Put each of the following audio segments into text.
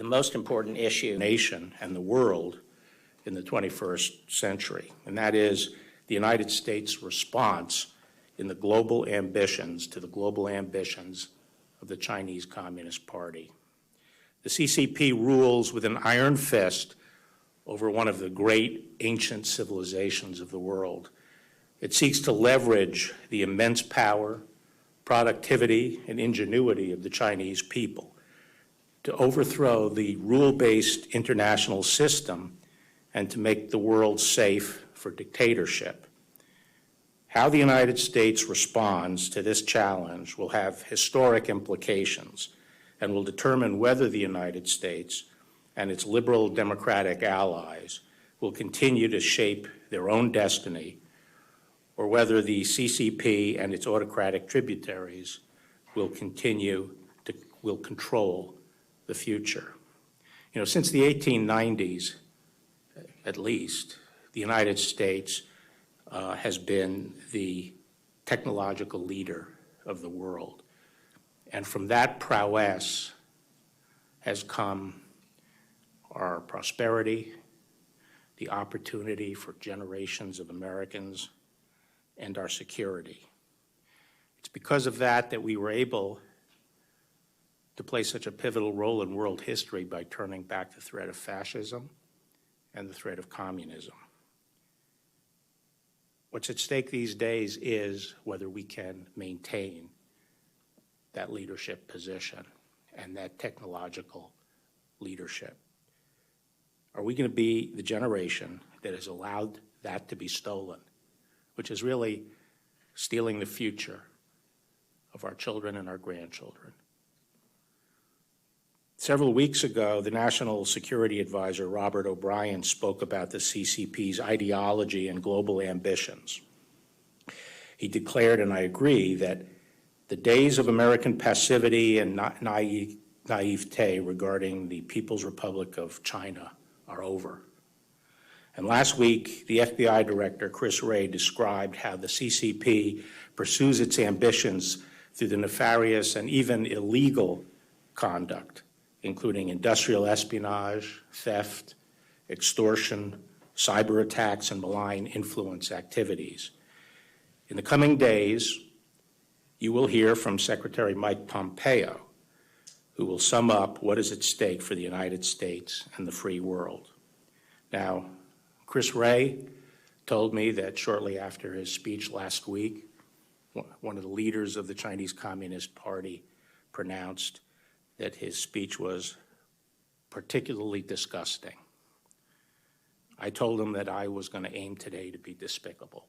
the most important issue nation and the world in the 21st century, and that is the United States' response to the global ambitions of the Chinese Communist Party. The CCP rules with an iron fist over one of the great ancient civilizations of the world. It seeks to leverage the immense power, productivity, and ingenuity of the Chinese people to overthrow the rule-based international system and to make the world safe for dictatorship. How the United States responds to this challenge will have historic implications and will determine whether the United States and its liberal democratic allies will continue to shape their own destiny, or whether the CCP and its autocratic tributaries will control the future. You know, since the 1890s, at least, the United States has been the technological leader of the world. And from that prowess has come our prosperity, the opportunity for generations of Americans, and our security. It's because of that that we were able to play such a pivotal role in world history by turning back the threat of fascism and the threat of communism. What's at stake these days is whether we can maintain that leadership position and that technological leadership. Are we going to be the generation that has allowed that to be stolen, which is really stealing the future of our children and our grandchildren? Several weeks ago, the National Security Advisor, Robert O'Brien, spoke about the CCP's ideology and global ambitions. He declared, and I agree, that the days of American passivity and naivete regarding the People's Republic of China are over. And last week, the FBI Director, Chris Wray, described how the CCP pursues its ambitions through the nefarious and even illegal conduct, including industrial espionage, theft, extortion, cyber attacks, and malign influence activities. In the coming days, you will hear from Secretary Mike Pompeo, who will sum up what is at stake for the United States and the free world. Now, Chris Wray told me that shortly after his speech last week, one of the leaders of the Chinese Communist Party pronounced that his speech was particularly disgusting. I told him that I was going to aim today to be despicable.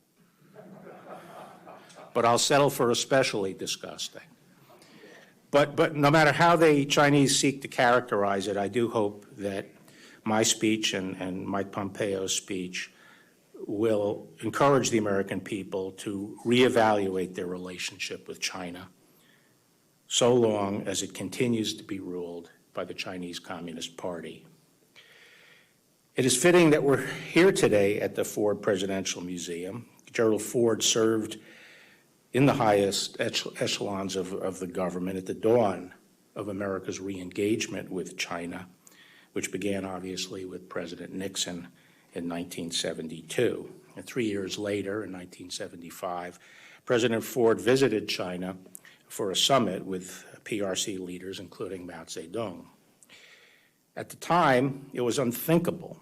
But I'll settle for especially disgusting. But no matter how the Chinese seek to characterize it, I do hope that my speech and Mike Pompeo's speech will encourage the American people to reevaluate their relationship with China, so long as it continues to be ruled by the Chinese Communist Party. It is fitting that we're here today at the Ford Presidential Museum. Gerald Ford served in the highest echelons of the government at the dawn of America's re-engagement with China, which began obviously with President Nixon in 1972. And 3 years later, in 1975, President Ford visited China for a summit with PRC leaders, including Mao Zedong. At the time, it was unthinkable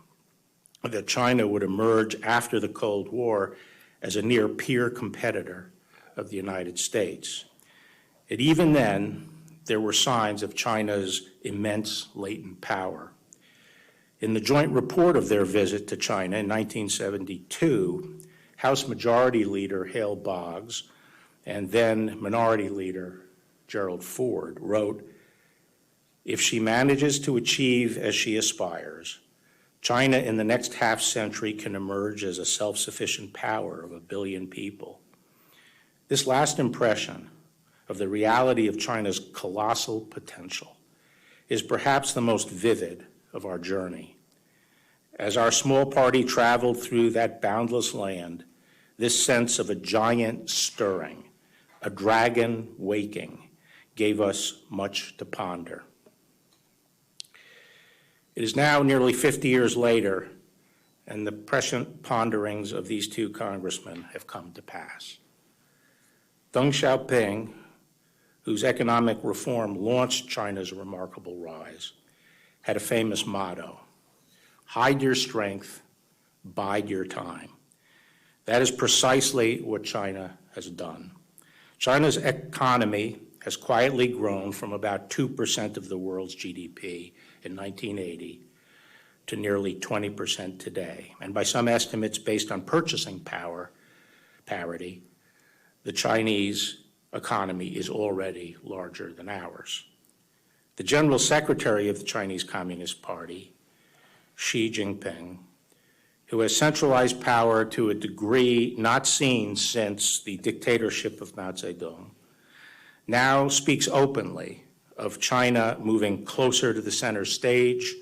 that China would emerge after the Cold War as a near-peer competitor of the United States. And even then, there were signs of China's immense latent power. In the joint report of their visit to China in 1972, House Majority Leader Hale Boggs and then Minority Leader Gerald Ford wrote, "If she manages to achieve as she aspires, China in the next half century can emerge as a self-sufficient power of 1 billion people." This last impression of the reality of China's colossal potential is perhaps the most vivid of our journey. As our small party traveled through that boundless land, this sense of a giant stirring, a dragon waking, gave us much to ponder. It is now nearly 50 years later, and the prescient ponderings of these two congressmen have come to pass. Deng Xiaoping, whose economic reform launched China's remarkable rise, had a famous motto: hide your strength, bide your time. That is precisely what China has done. China's economy has quietly grown from about 2% of the world's GDP in 1980 to nearly 20% today. And by some estimates based on purchasing power parity, the Chinese economy is already larger than ours. The General Secretary of the Chinese Communist Party, Xi Jinping, who has centralized power to a degree not seen since the dictatorship of Mao Zedong, now speaks openly of China moving closer to the center stage,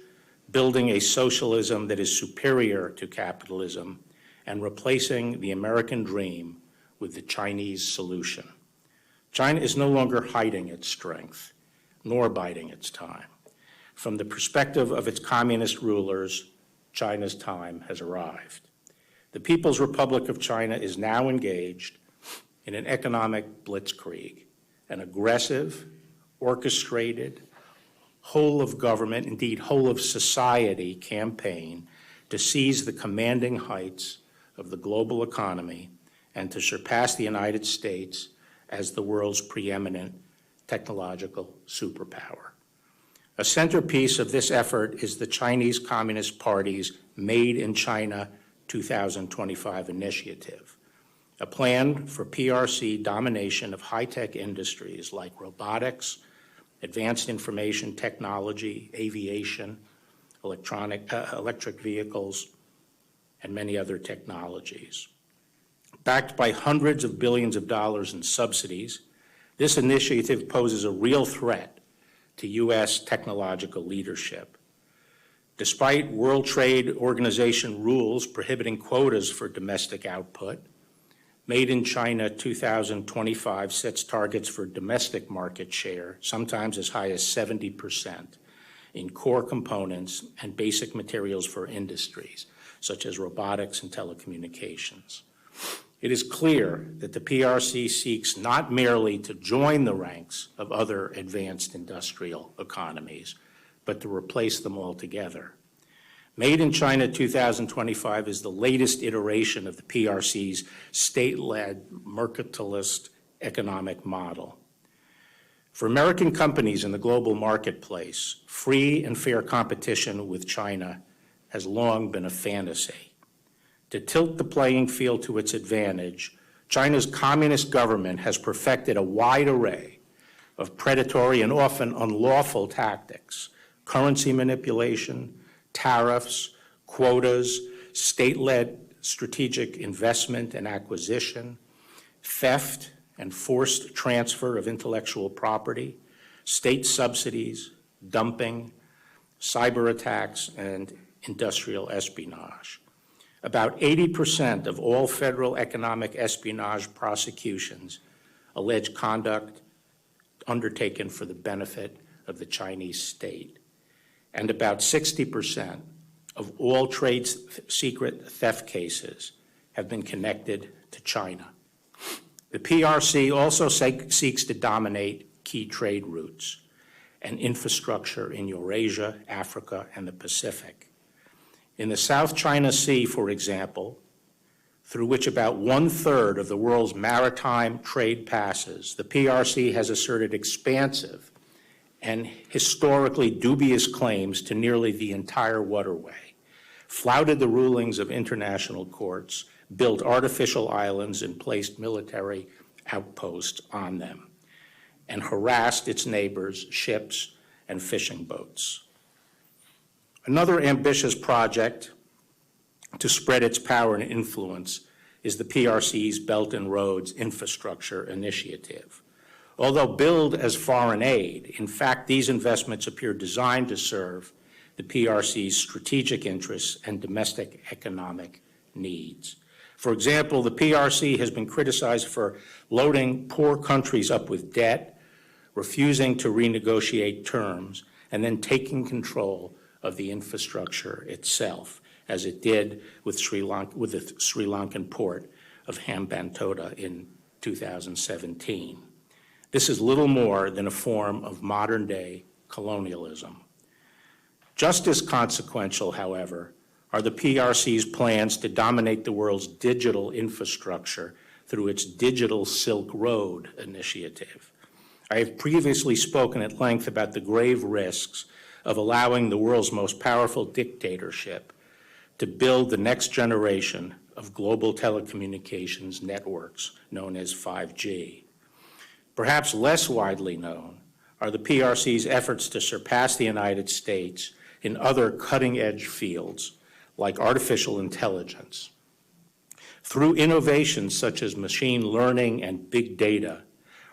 building a socialism that is superior to capitalism, and replacing the American dream with the Chinese solution. China is no longer hiding its strength, nor biding its time. From the perspective of its communist rulers, China's time has arrived. The People's Republic of China is now engaged in an economic blitzkrieg, an aggressive, orchestrated, whole of government, indeed whole of society campaign to seize the commanding heights of the global economy and to surpass the United States as the world's preeminent technological superpower. A centerpiece of this effort is the Chinese Communist Party's Made in China 2025 initiative, a plan for PRC domination of high-tech industries like robotics, advanced information technology, aviation, electric vehicles, and many other technologies. Backed by hundreds of billions of dollars in subsidies, this initiative poses a real threat to U.S. technological leadership. Despite World Trade Organization rules prohibiting quotas for domestic output, Made in China 2025 sets targets for domestic market share, sometimes as high as 70%, in core components and basic materials for industries, such as robotics and telecommunications. It is clear that the PRC seeks not merely to join the ranks of other advanced industrial economies, but to replace them altogether. Made in China 2025 is the latest iteration of the PRC's state-led mercantilist economic model. For American companies in the global marketplace, free and fair competition with China has long been a fantasy. To tilt the playing field to its advantage, China's communist government has perfected a wide array of predatory and often unlawful tactics: currency manipulation, tariffs, quotas, state-led strategic investment and acquisition, theft and forced transfer of intellectual property, state subsidies, dumping, cyber attacks, and industrial espionage. About 80% of all federal economic espionage prosecutions allege conduct undertaken for the benefit of the Chinese state. And about 60% of all trade secret theft cases have been connected to China. The PRC also seeks to dominate key trade routes and infrastructure in Eurasia, Africa, and the Pacific. In the South China Sea, for example, through which about 1/3 of the world's maritime trade passes, the PRC has asserted expansive and historically dubious claims to nearly the entire waterway, flouted the rulings of international courts, built artificial islands and placed military outposts on them, and harassed its neighbors' ships and fishing boats. Another ambitious project to spread its power and influence is the PRC's Belt and Roads Infrastructure Initiative. Although billed as foreign aid, in fact, these investments appear designed to serve the PRC's strategic interests and domestic economic needs. For example, the PRC has been criticized for loading poor countries up with debt, refusing to renegotiate terms, and then taking control of the infrastructure itself, as it did with the Sri Lankan port of Hambantota in 2017. This is little more than a form of modern-day colonialism. Just as consequential, however, are the PRC's plans to dominate the world's digital infrastructure through its Digital Silk Road initiative. I have previously spoken at length about the grave risks of allowing the world's most powerful dictatorship to build the next generation of global telecommunications networks known as 5G. Perhaps less widely known are the PRC's efforts to surpass the United States in other cutting-edge fields like artificial intelligence. Through innovations such as machine learning and big data,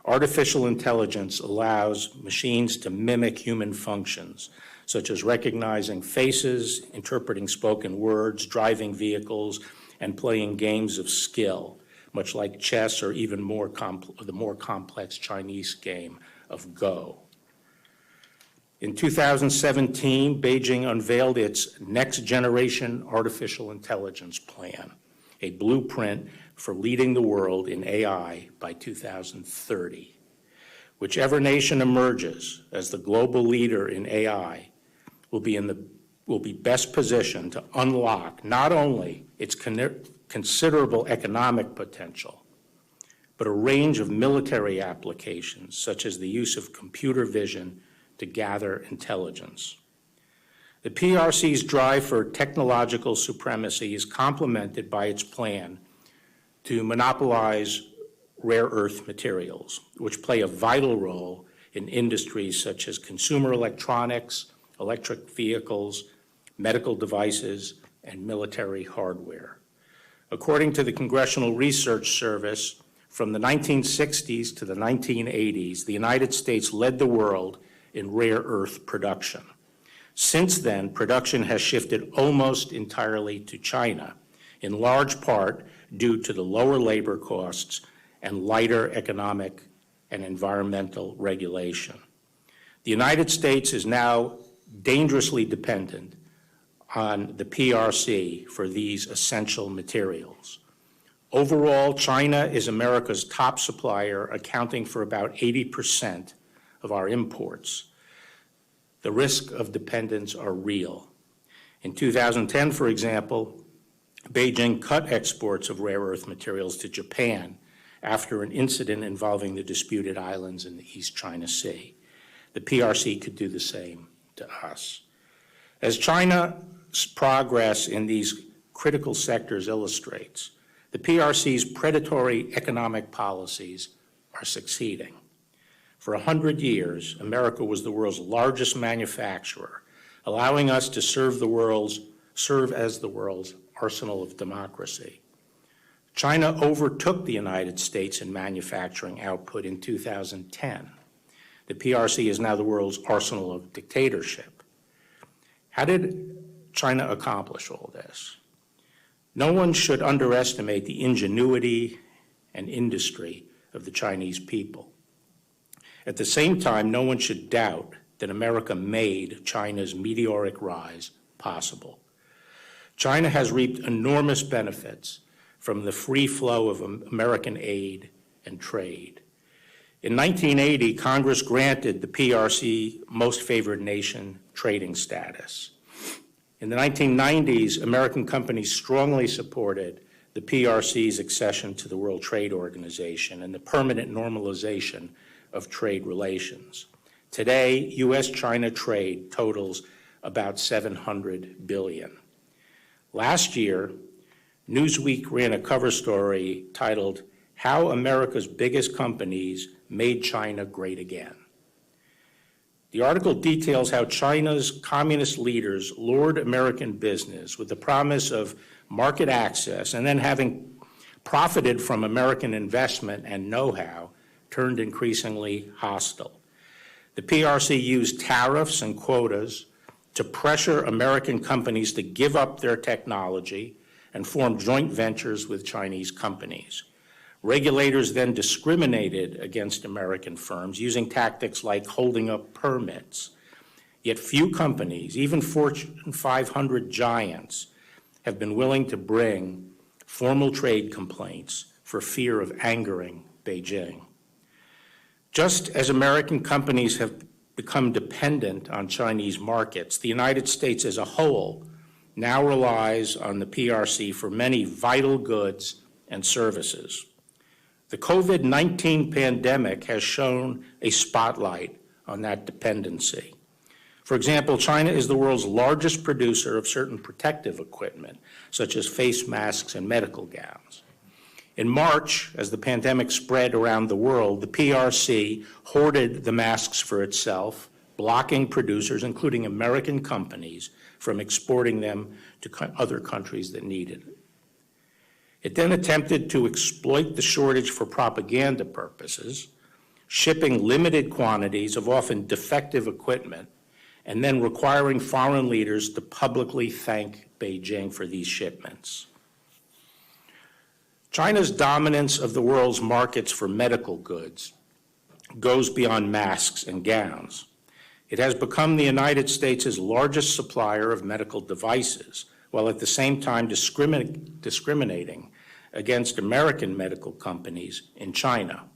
artificial intelligence allows machines to mimic human functions, such as recognizing faces, interpreting spoken words, driving vehicles, and playing games of skill, much like chess or even the more complex Chinese game of Go. In 2017, Beijing unveiled its Next Generation Artificial Intelligence Plan, a blueprint for leading the world in AI by 2030. Whichever nation emerges as the global leader in AI will be best positioned to unlock not only its considerable economic potential, but a range of military applications, such as the use of computer vision to gather intelligence. The PRC's drive for technological supremacy is complemented by its plan to monopolize rare earth materials, which play a vital role in industries such as consumer electronics, electric vehicles, medical devices, and military hardware. According to the Congressional Research Service, from the 1960s to the 1980s, the United States led the world in rare earth production. Since then, production has shifted almost entirely to China, in large part due to the lower labor costs and lighter economic and environmental regulation. The United States is now dangerously dependent on the PRC for these essential materials. Overall, China is America's top supplier, accounting for about 80% of our imports. The risk of dependence are real. In 2010, for example, Beijing cut exports of rare earth materials to Japan after an incident involving the disputed islands in the East China Sea. The PRC could do the same to us. As China's progress in these critical sectors illustrates, the PRC's predatory economic policies are succeeding. For 100 years, America was the world's largest manufacturer, allowing us to serve as the world's arsenal of democracy. China overtook the United States in manufacturing output in 2010. The PRC is now the world's arsenal of dictatorship. How did China accomplish all this? No one should underestimate the ingenuity and industry of the Chinese people. At the same time, no one should doubt that America made China's meteoric rise possible. China has reaped enormous benefits from the free flow of American aid and trade. In 1980, Congress granted the PRC Most Favored Nation trading status. In the 1990s, American companies strongly supported the PRC's accession to the World Trade Organization and the permanent normalization of trade relations. Today, U.S.-China trade totals about $700 billion. Last year, Newsweek ran a cover story titled, "How America's Biggest Companies Made China Great Again." The article details how China's communist leaders lured American business with the promise of market access, and then, having profited from American investment and know-how, turned increasingly hostile. The PRC used tariffs and quotas to pressure American companies to give up their technology and form joint ventures with Chinese companies. Regulators then discriminated against American firms using tactics like holding up permits. Yet few companies, even Fortune 500 giants, have been willing to bring formal trade complaints for fear of angering Beijing. Just as American companies have become dependent on Chinese markets, the United States as a whole now relies on the PRC for many vital goods and services. The COVID-19 pandemic has shone a spotlight on that dependency. For example, China is the world's largest producer of certain protective equipment, such as face masks and medical gowns. In March, as the pandemic spread around the world, the PRC hoarded the masks for itself, blocking producers, including American companies, from exporting them to other countries that needed it. It then attempted to exploit the shortage for propaganda purposes, shipping limited quantities of often defective equipment, and then requiring foreign leaders to publicly thank Beijing for these shipments. China's dominance of the world's markets for medical goods goes beyond masks and gowns. It has become the United States' largest supplier of medical devices, while at the same time discriminating against American medical companies in China.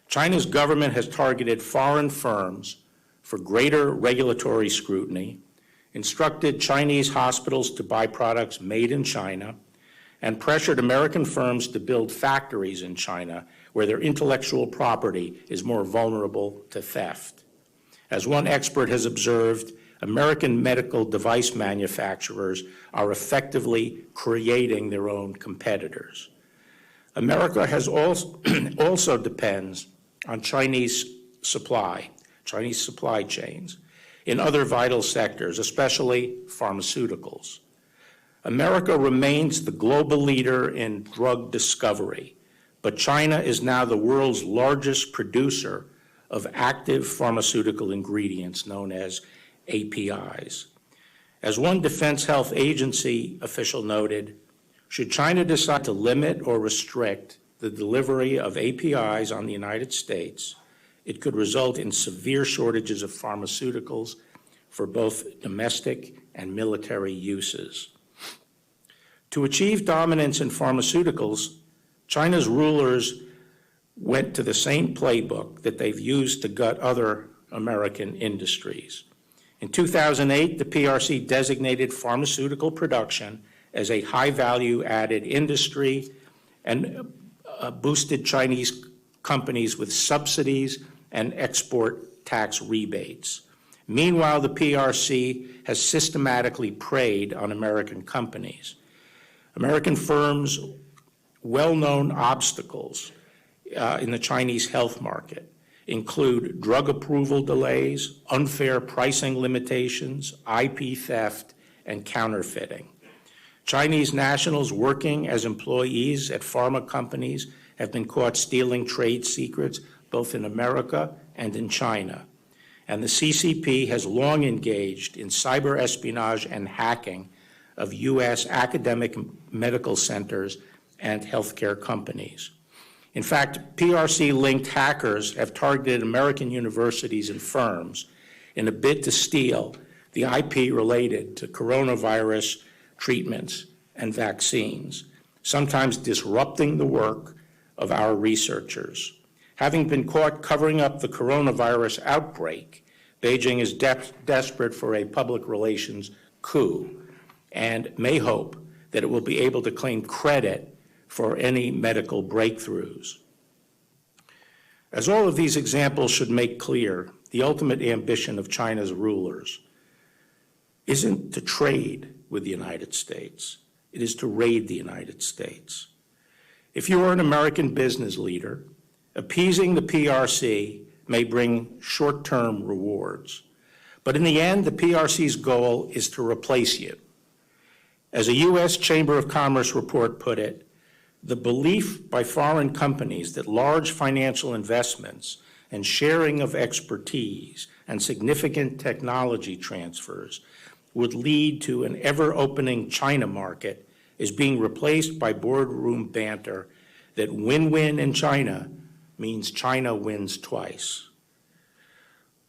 China's government has targeted foreign firms for greater regulatory scrutiny, instructed Chinese hospitals to buy products made in China, and pressured American firms to build factories in China where their intellectual property is more vulnerable to theft. As one expert has observed, American medical device manufacturers are effectively creating their own competitors. America has also depends on Chinese supply chains in other vital sectors, especially pharmaceuticals. America remains the global leader in drug discovery, but China is now the world's largest producer of active pharmaceutical ingredients known as APIs. As one Defense Health Agency official noted, should China decide to limit or restrict the delivery of APIs on the United States, it could result in severe shortages of pharmaceuticals for both domestic and military uses. To achieve dominance in pharmaceuticals, China's rulers went to the same playbook that they've used to gut other American industries. In 2008, the PRC designated pharmaceutical production as a high-value added industry and boosted Chinese companies with subsidies and export tax rebates. Meanwhile, the PRC has systematically preyed on American companies. American firms' well-known obstacles in the Chinese health market include drug approval delays, unfair pricing limitations, IP theft, and counterfeiting. Chinese nationals working as employees at pharma companies have been caught stealing trade secrets both in America and in China. And the CCP has long engaged in cyber espionage and hacking of U.S. academic medical centers and healthcare companies. In fact, PRC-linked hackers have targeted American universities and firms in a bid to steal the IP related to coronavirus treatments and vaccines, sometimes disrupting the work of our researchers. Having been caught covering up the coronavirus outbreak, Beijing is desperate for a public relations coup and may hope that it will be able to claim credit for any medical breakthroughs. As all of these examples should make clear, the ultimate ambition of China's rulers isn't to trade with the United States. It is to raid the United States. If you are an American business leader, appeasing the PRC may bring short-term rewards. But in the end, the PRC's goal is to replace you. As a U.S. Chamber of Commerce report put it, the belief by foreign companies that large financial investments and sharing of expertise and significant technology transfers would lead to an ever-opening China market is being replaced by boardroom banter that win-win in China means China wins twice.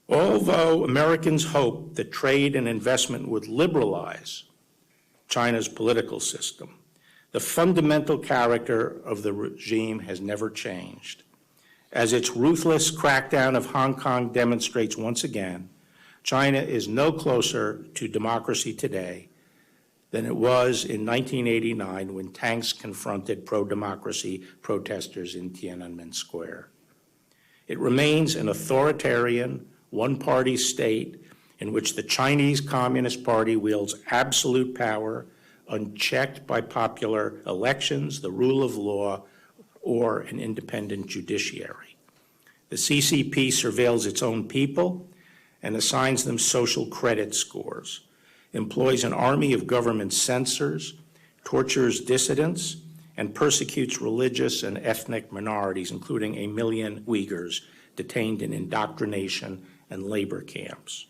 Although Americans hoped that trade and investment would liberalize China's political system, the fundamental character of the regime has never changed. As its ruthless crackdown of Hong Kong demonstrates once again, China is no closer to democracy today than it was in 1989 when tanks confronted pro-democracy protesters in Tiananmen Square. It remains an authoritarian, one-party state in which the Chinese Communist Party wields absolute power, unchecked by popular elections, the rule of law, or an independent judiciary. The CCP surveils its own people and assigns them social credit scores, employs an army of government censors, tortures dissidents, and persecutes religious and ethnic minorities, including 1 million Uyghurs detained in indoctrination and labor camps.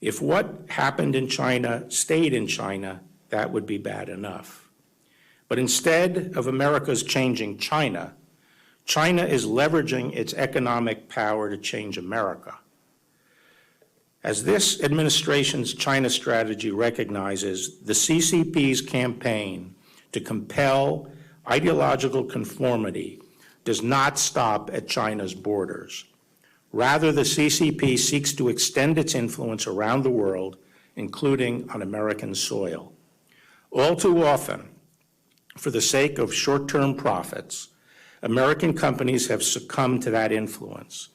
If what happened in China stayed in China, that would be bad enough. But instead of America's changing China, China is leveraging its economic power to change America. As this administration's China strategy recognizes, the CCP's campaign to compel ideological conformity does not stop at China's borders. Rather, the CCP seeks to extend its influence around the world, including on American soil. All too often, for the sake of short-term profits, American companies have succumbed to that influence,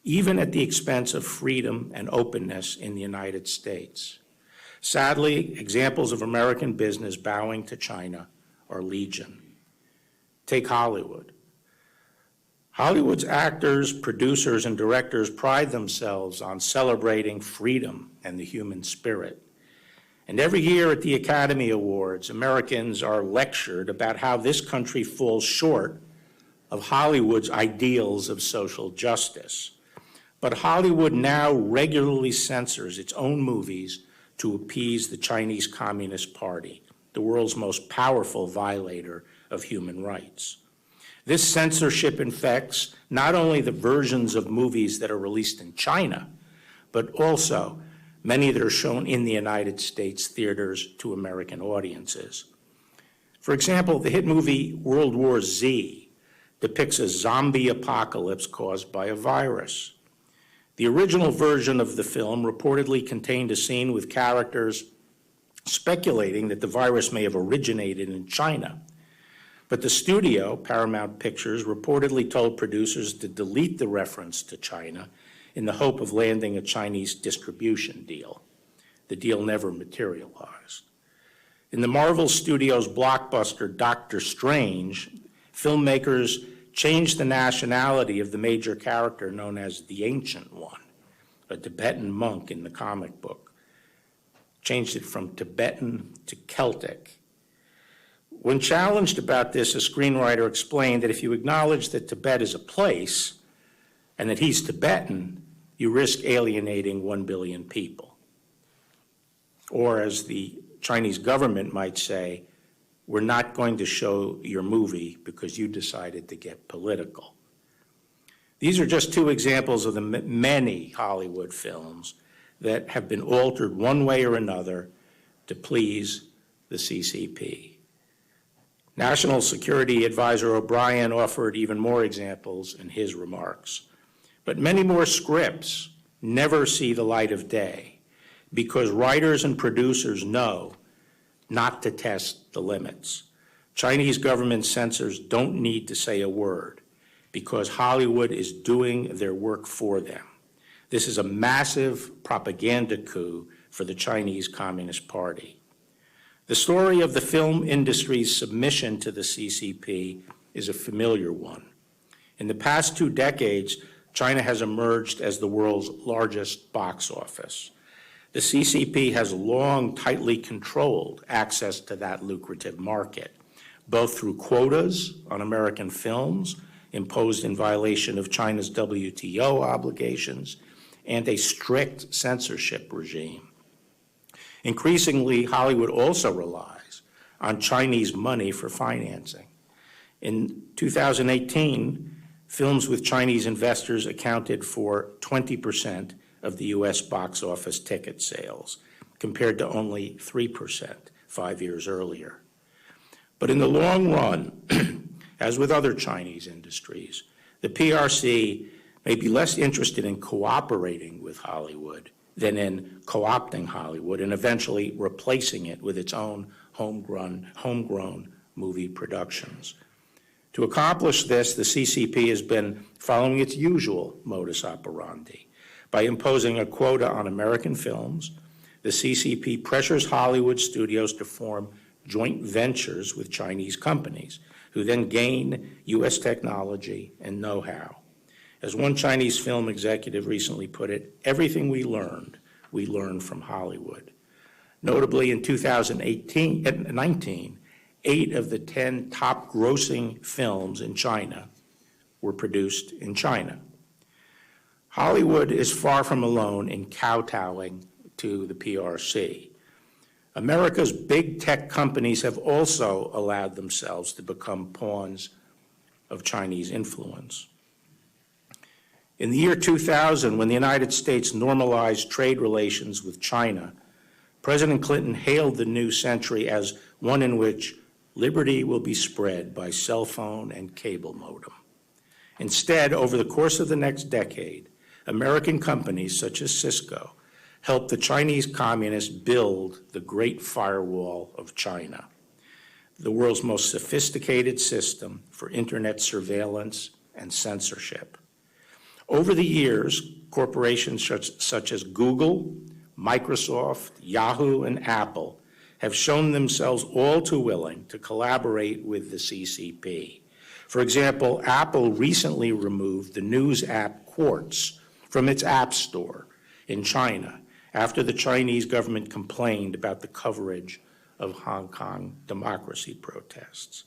even at the expense of freedom and openness in the United States. Sadly, examples of American business bowing to China are legion. Take Hollywood. Hollywood's actors, producers, and directors pride themselves on celebrating freedom and the human spirit. And every year at the Academy Awards, Americans are lectured about how this country falls short of Hollywood's ideals of social justice. But Hollywood now regularly censors its own movies to appease the Chinese Communist Party, the world's most powerful violator of human rights. This censorship infects not only the versions of movies that are released in China, but also many that are shown in the United States theaters to American audiences. For example, the hit movie World War Z depicts a zombie apocalypse caused by a virus. The original version of the film reportedly contained a scene with characters speculating that the virus may have originated in China. But the studio, Paramount Pictures, reportedly told producers to delete the reference to China in the hope of landing a Chinese distribution deal. The deal never materialized. In the Marvel Studios blockbuster Doctor Strange, filmmakers changed the nationality of the major character known as the Ancient One, a Tibetan monk in the comic book. Changed it from Tibetan to Celtic. When challenged about this, a screenwriter explained that if you acknowledge that Tibet is a place and that he's Tibetan, you risk alienating 1 billion people. Or as the Chinese government might say, we're not going to show your movie because you decided to get political. These are just two examples of the many Hollywood films that have been altered one way or another to please the CCP. National Security Advisor O'Brien offered even more examples in his remarks. But many more scripts never see the light of day because writers and producers know not to test the limits. Chinese government censors don't need to say a word because Hollywood is doing their work for them. This is a massive propaganda coup for the Chinese Communist Party. The story of the film industry's submission to the CCP is a familiar one. In the past 2 decades, China has emerged as the world's largest box office. The CCP has long tightly controlled access to that lucrative market, both through quotas on American films imposed in violation of China's WTO obligations and a strict censorship regime. Increasingly, Hollywood also relies on Chinese money for financing. In 2018, films with Chinese investors accounted for 20% of the U.S. box office ticket sales, compared to only 3% 5 years earlier. But in the long run, as with other Chinese industries, the PRC may be less interested in cooperating with Hollywood than in co-opting Hollywood and eventually replacing it with its own homegrown movie productions. To accomplish this, the CCP has been following its usual modus operandi. By imposing a quota on American films, the CCP pressures Hollywood studios to form joint ventures with Chinese companies, who then gain U.S. technology and know-how. As one Chinese film executive recently put it, everything we learned from Hollywood. Notably, in 2019, 8 of the 10 top grossing films in China were produced in China. Hollywood is far from alone in kowtowing to the PRC. America's big tech companies have also allowed themselves to become pawns of Chinese influence. In the year 2000, when the United States normalized trade relations with China, President Clinton hailed the new century as one in which liberty will be spread by cell phone and cable modem. Instead, over the course of the next decade, American companies such as Cisco helped the Chinese communists build the Great Firewall of China, the world's most sophisticated system for internet surveillance and censorship. Over the years, corporations such as Google, Microsoft, Yahoo, and Apple have shown themselves all too willing to collaborate with the CCP. For example, Apple recently removed the news app Quartz from its App Store in China after the Chinese government complained about the coverage of Hong Kong democracy protests.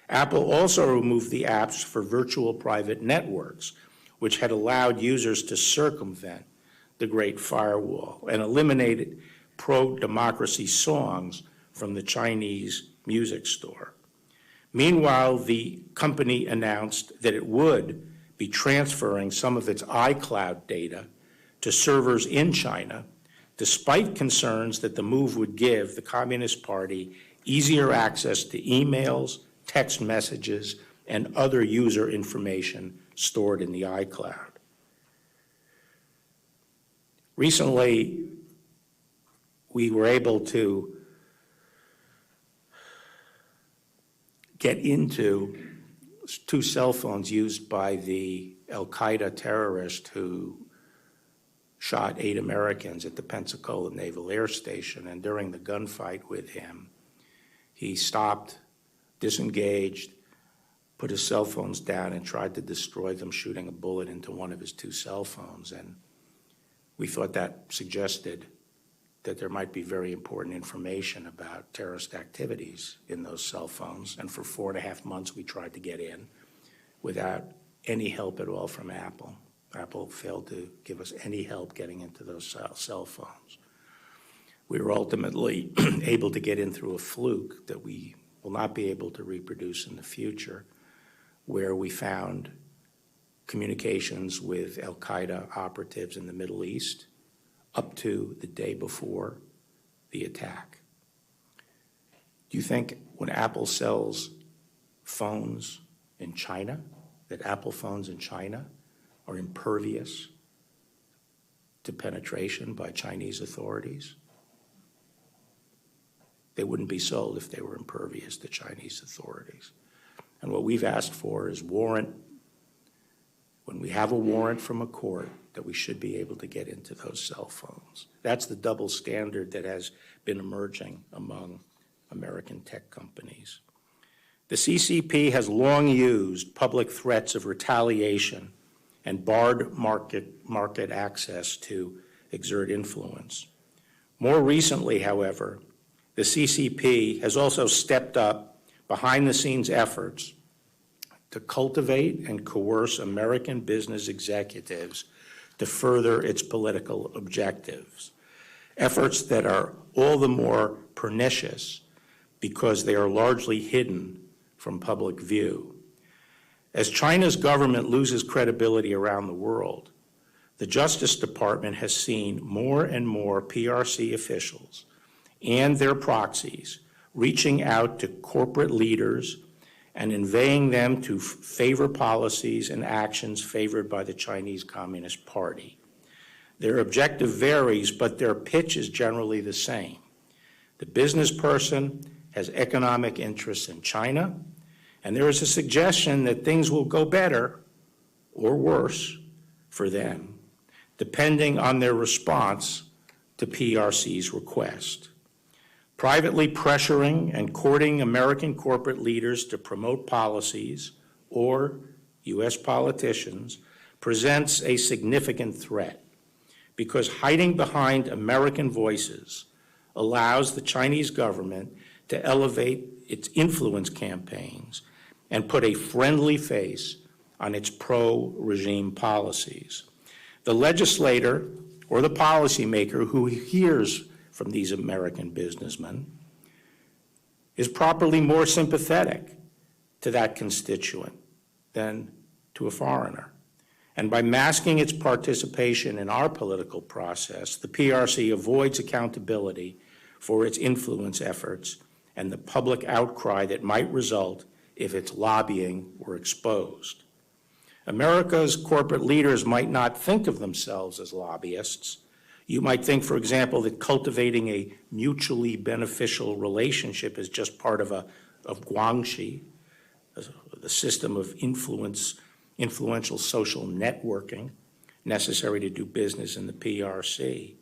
Apple also removed the apps for virtual private networks, which had allowed users to circumvent the Great Firewall, and eliminated pro-democracy songs from the Chinese music store. Meanwhile, the company announced that it would be transferring some of its iCloud data to servers in China, despite concerns that the move would give the Communist Party easier access to emails, text messages, and other user information stored in the iCloud. Recently, we were able to get into 2 cell phones used by the al-Qaeda terrorist who shot 8 Americans at the Pensacola Naval Air Station, and during the gunfight with him, he stopped, disengaged, put his cell phones down, and tried to destroy them, shooting a bullet into one of his 2 cell phones. And we thought that suggested that there might be very important information about terrorist activities in those cell phones. And for 4.5 months, we tried to get in without any help at all from Apple. Apple failed to give us any help getting into those cell phones. We were ultimately able to get in through a fluke that we will not be able to reproduce in the future, where we found communications with al-Qaeda operatives in the Middle East up to the day before the attack. Do you think when Apple sells phones in China, that Apple phones in China are impervious to penetration by Chinese authorities? They wouldn't be sold if they were impervious to Chinese authorities. And what we've asked for is warrant, when we have a warrant from a court, that we should be able to get into those cell phones. That's the double standard that has been emerging among American tech companies. The CCP has long used public threats of retaliation and barred market access to exert influence. More recently, however, the CCP has also stepped up behind-the-scenes efforts to cultivate and coerce American business executives to further its political objectives, efforts that are all the more pernicious because they are largely hidden from public view. As China's government loses credibility around the world, the Justice Department has seen more and more PRC officials and their proxies reaching out to corporate leaders and inveighing them to favor policies and actions favored by the Chinese Communist Party. Their objective varies, but their pitch is generally the same. The business person has economic interests in China, and there is a suggestion that things will go better or worse for them, depending on their response to PRC's request. Privately pressuring and courting American corporate leaders to promote policies or U.S. politicians presents a significant threat because hiding behind American voices allows the Chinese government to elevate its influence campaigns and put a friendly face on its pro-regime policies. The legislator or the policymaker who hears from these American businessmen is properly more sympathetic to that constituent than to a foreigner. And by masking its participation in our political process, the PRC avoids accountability for its influence efforts and the public outcry that might result if its lobbying were exposed. America's corporate leaders might not think of themselves as lobbyists. You might think, for example, that cultivating a mutually beneficial relationship is just part of Guangxi, the system of influential social networking necessary to do business in the PRC.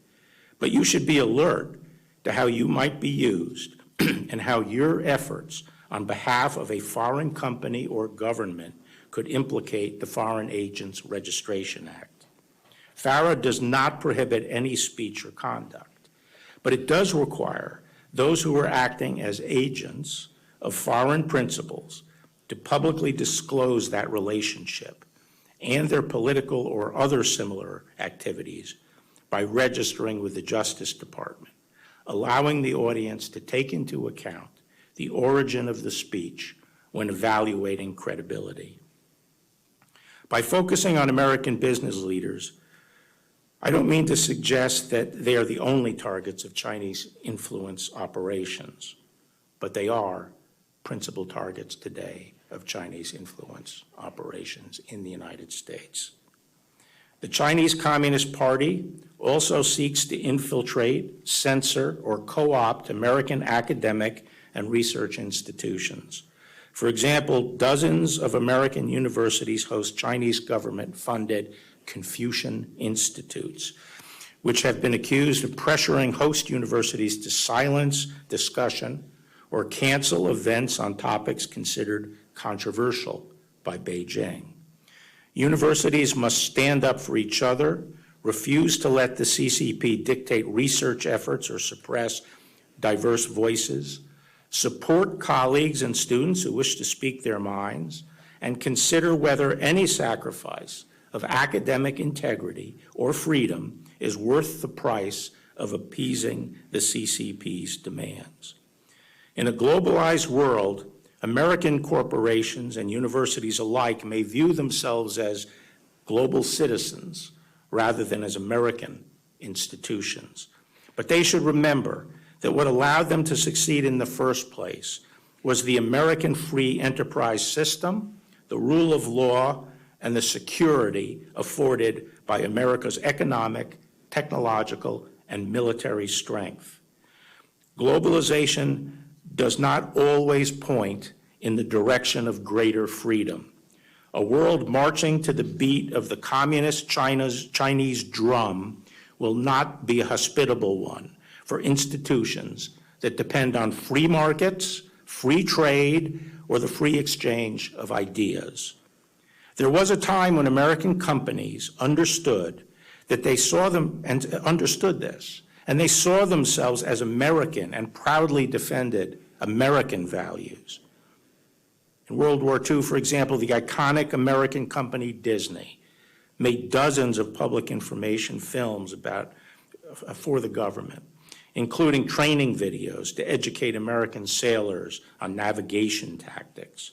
But you should be alert to how you might be used and how your efforts on behalf of a foreign company or government could implicate the Foreign Agents Registration Act. FARA does not prohibit any speech or conduct, but it does require those who are acting as agents of foreign principals to publicly disclose that relationship and their political or other similar activities by registering with the Justice Department, allowing the audience to take into account the origin of the speech when evaluating credibility. By focusing on American business leaders, I don't mean to suggest that they are the only targets of Chinese influence operations, but they are principal targets today of Chinese influence operations in the United States. The Chinese Communist Party also seeks to infiltrate, censor, or co-opt American academic and research institutions. For example, dozens of American universities host Chinese government-funded Confucian Institutes, which have been accused of pressuring host universities to silence discussion or cancel events on topics considered controversial by Beijing. Universities must stand up for each other, refuse to let the CCP dictate research efforts or suppress diverse voices, support colleagues and students who wish to speak their minds, and consider whether any sacrifice of academic integrity or freedom is worth the price of appeasing the CCP's demands. In a globalized world, American corporations and universities alike may view themselves as global citizens rather than as American institutions. But they should remember that what allowed them to succeed in the first place was the American free enterprise system, the rule of law, and the security afforded by America's economic, technological, and military strength. Globalization does not always point in the direction of greater freedom. A world marching to the beat of the communist Chinese drum will not be a hospitable one for institutions that depend on free markets, free trade, or the free exchange of ideas. There was a time when American companies understood that they saw them and understood this, and they saw themselves as American and proudly defended American values. In World War II, for example, the iconic American company Disney made dozens of public information films for the government, including training videos to educate American sailors on navigation tactics.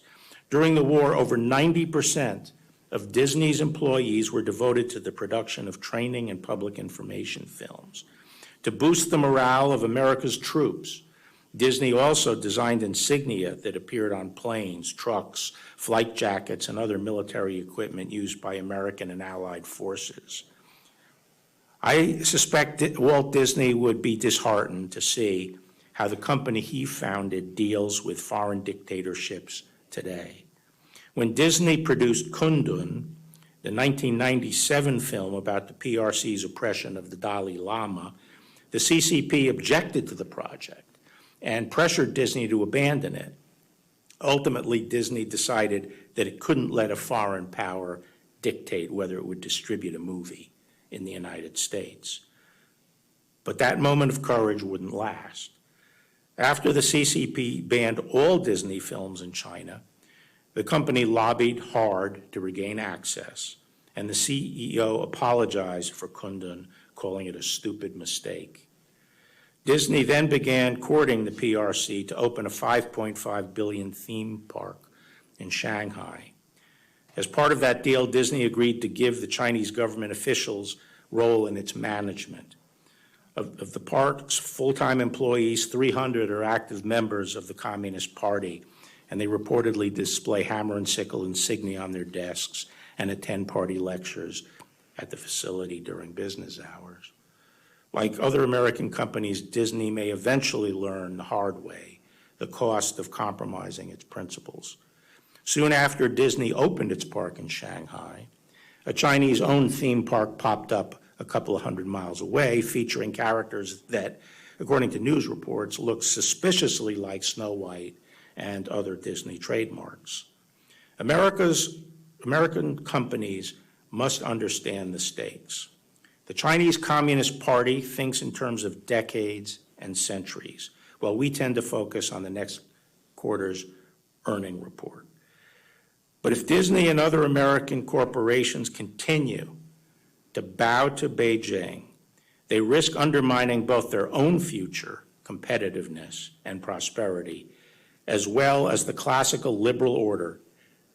During the war, over 90% of Disney's employees were devoted to the production of training and public information films. To boost the morale of America's troops, Disney also designed insignia that appeared on planes, trucks, flight jackets, and other military equipment used by American and Allied forces. I suspect that Walt Disney would be disheartened to see how the company he founded deals with foreign dictatorships today. When Disney produced Kundun, the 1997 film about the PRC's oppression of the Dalai Lama, the CCP objected to the project and pressured Disney to abandon it. Ultimately, Disney decided that it couldn't let a foreign power dictate whether it would distribute a movie in the United States. But that moment of courage wouldn't last. After the CCP banned all Disney films in China, the company lobbied hard to regain access, and the CEO apologized for Kundun, calling it a stupid mistake. Disney then began courting the PRC to open a $5.5 billion theme park in Shanghai. As part of that deal, Disney agreed to give the Chinese government officials role in its management. Of the park's full-time employees, 300 are active members of the Communist Party, and they reportedly display hammer and sickle insignia on their desks and attend party lectures at the facility during business hours. Like other American companies, Disney may eventually learn the hard way the cost of compromising its principles. Soon after Disney opened its park in Shanghai, a Chinese-owned theme park popped up a couple of hundred miles away, featuring characters that, according to news reports, looked suspiciously like Snow White and other Disney trademarks. American companies must understand the stakes. The Chinese Communist Party thinks in terms of decades and centuries, while we tend to focus on the next quarter's earning report. But if Disney and other American corporations continue to bow to Beijing, they risk undermining both their own future, competitiveness, and prosperity, as well as the classical liberal order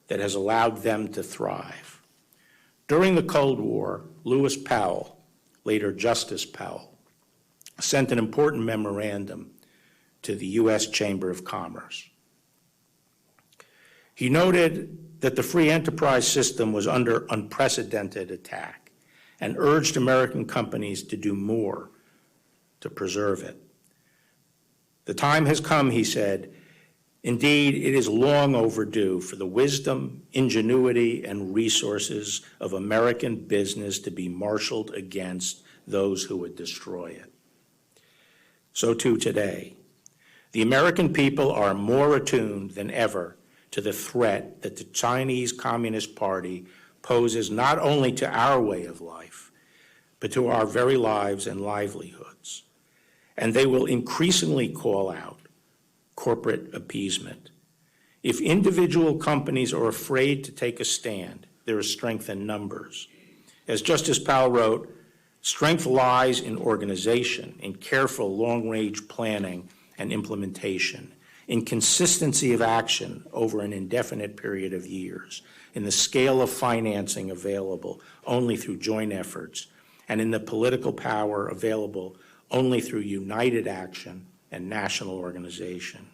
that has allowed them to thrive. During the Cold War, Lewis Powell, later Justice Powell, sent an important memorandum to the U.S. Chamber of Commerce. He noted that the free enterprise system was under unprecedented attack and urged American companies to do more to preserve it. The time has come, he said. Indeed, it is long overdue for the wisdom, ingenuity, and resources of American business to be marshaled against those who would destroy it. So too today. The American people are more attuned than ever to the threat that the Chinese Communist Party poses not only to our way of life, but to our very lives and livelihoods. And they will increasingly call out corporate appeasement. If individual companies are afraid to take a stand, there is strength in numbers. As Justice Powell wrote, strength lies in organization, in careful long-range planning and implementation, in consistency of action over an indefinite period of years, in the scale of financing available only through joint efforts, and in the political power available only through united action and national organization.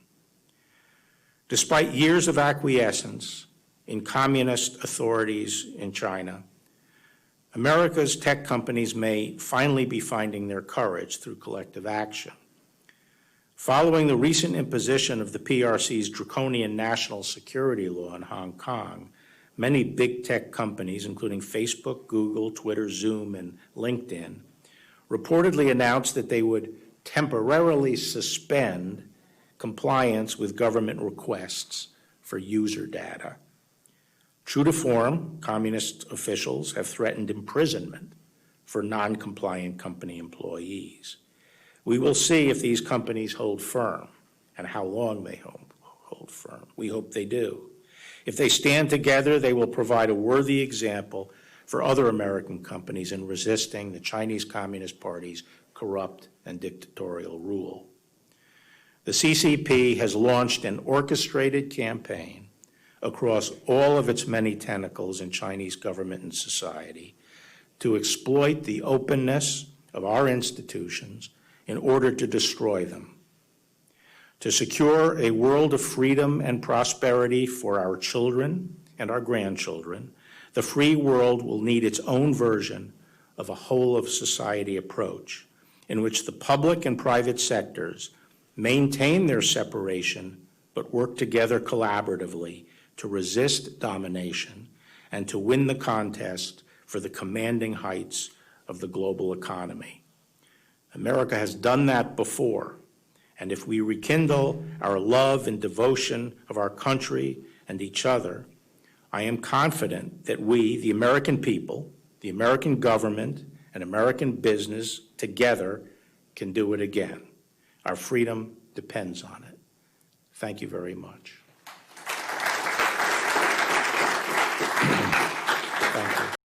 Despite years of acquiescence in communist authorities in China, America's tech companies may finally be finding their courage through collective action. Following the recent imposition of the PRC's draconian national security law in Hong Kong, many big tech companies, including Facebook, Google, Twitter, Zoom, and LinkedIn, reportedly announced that they would temporarily suspend compliance with government requests for user data. True to form, communist officials have threatened imprisonment for non-compliant company employees. We will see if these companies hold firm and how long they hold firm. We hope they do. If they stand together, they will provide a worthy example for other American companies in resisting the Chinese Communist Party's corrupt and dictatorial rule. The CCP has launched an orchestrated campaign across all of its many tentacles in Chinese government and society to exploit the openness of our institutions in order to destroy them. To secure a world of freedom and prosperity for our children and our grandchildren, the free world will need its own version of a whole-of-society approach in which the public and private sectors maintain their separation but work together collaboratively to resist domination and to win the contest for the commanding heights of the global economy. America has done that before, and if we rekindle our love and devotion of our country and each other, I am confident that we, the American people, the American government, and American business together can do it again. Our freedom depends on it. Thank you very much.